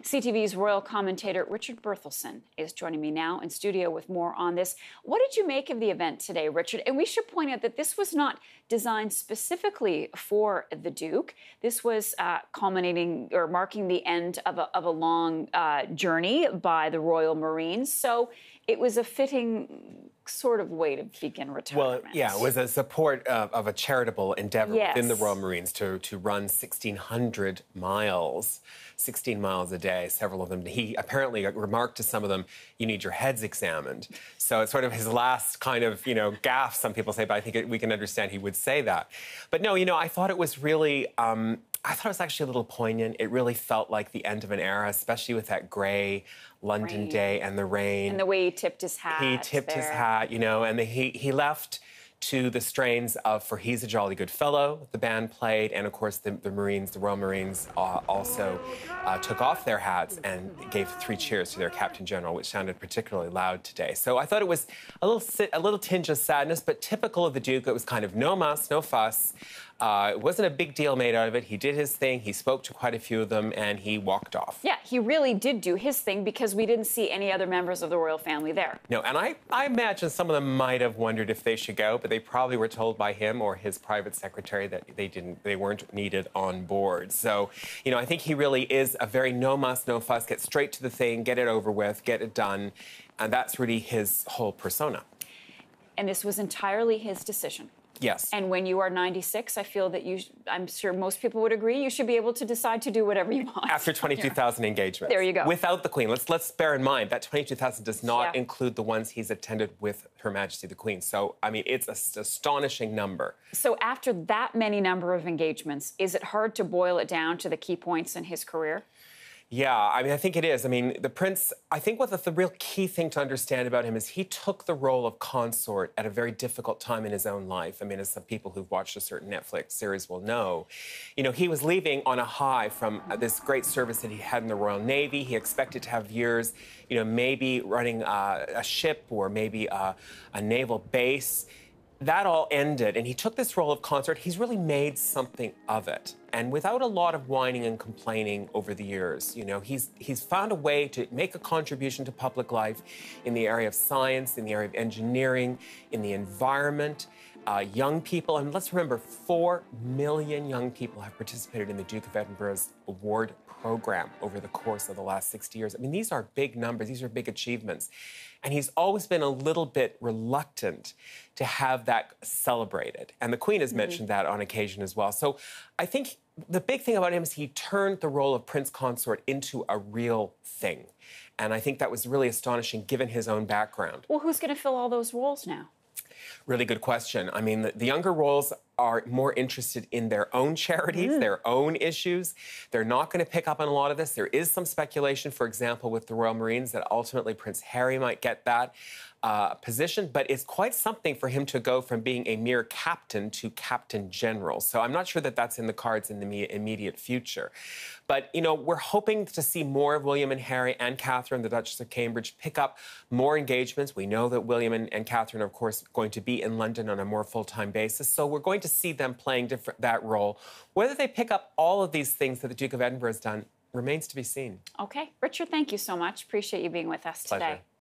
CTV's royal commentator Richard Berthelsen is joining me now in studio with more on this. What did you make of the event today, Richard? And we should point out that this was not designed specifically for the Duke. This was culminating or marking the end of a long journey by the Royal Marines. So it was a fitting sort of way to begin retirement. Well, yeah, it was a support of a charitable endeavor within the Royal Marines to run 1,600 miles, 16 miles a day, several of them. He apparently remarked to some of them, "You need your heads examined." So it's sort of his last kind of, gaffe, some people say, but I think we can understand he would say that. But no, I thought it was really... I thought it was actually a little poignant. It really felt like the end of an era, especially with that grey London day and the rain. And the way he tipped his hat. He tipped his hat, and he left to the strains of For He's a Jolly Good Fellow, the band played, and of course the Marines, the Royal Marines also took off their hats and gave 3 cheers to their Captain General, which sounded particularly loud today. So I thought it was a little tinge of sadness, but typical of the Duke. It was kind of no muss, no fuss. It wasn't a big deal made out of it. He did his thing. He spoke to quite a few of them, and he walked off. Yeah, he really did do his thing because we didn't see any other members of the royal family there. No, and I imagine some of them might have wondered if they should go, but they probably were told by him or his private secretary that they weren't needed on board. So, I think he really is a very no muss, no fuss, get straight to the thing, get it over with, get it done, and that's really his whole persona. And this was entirely his decision. Yes. And when you are 96, I feel that I'm sure most people would agree, you should be able to decide to do whatever you want. After 22,000 engagements. There you go. Without the Queen. Let's bear in mind that 22,000 does not include the ones he's attended with Her Majesty the Queen. So, I mean, it's an astonishing number. So after that many number of engagements, is it hard to boil it down to the key points in his career? Yeah, I mean, I think it is. I mean, the Prince, I think what the real key thing to understand about him is he took the role of consort at a very difficult time in his own life. I mean, as some people who've watched a certain Netflix series will know, he was leaving on a high from this great service that he had in the Royal Navy. He expected to have years, maybe running a ship or maybe a naval base. That all ended, and he took this role of consort. He's really made something of it. And without a lot of whining and complaining over the years, he's found a way to make a contribution to public life in the area of science, in the area of engineering, in the environment, young people. And let's remember, 4 million young people have participated in the Duke of Edinburgh's award program over the course of the last 60 years. I mean, these are big numbers. These are big achievements. And he's always been a little bit reluctant to have that celebrated. And the Queen has mentioned that on occasion as well. So I think the big thing about him is he turned the role of Prince Consort into a real thing. And I think that was really astonishing given his own background. Well, who's going to fill all those roles now? Really good question. I mean, the younger royals are more interested in their own charities, their own issues. They're not going to pick up on a lot of this. There is some speculation, for example, with the Royal Marines, that ultimately Prince Harry might get that position, but it's quite something for him to go from being a mere captain to Captain General. So I'm not sure that that's in the cards in the immediate future. But, we're hoping to see more of William and Harry and Catherine, the Duchess of Cambridge, pick up more engagements. We know that William and Catherine are, of course, going to be in London on a more full-time basis. So we're going to see them playing that role. Whether they pick up all of these things that the Duke of Edinburgh has done remains to be seen. Okay. Richard, thank you so much. Appreciate you being with us today. Pleasure.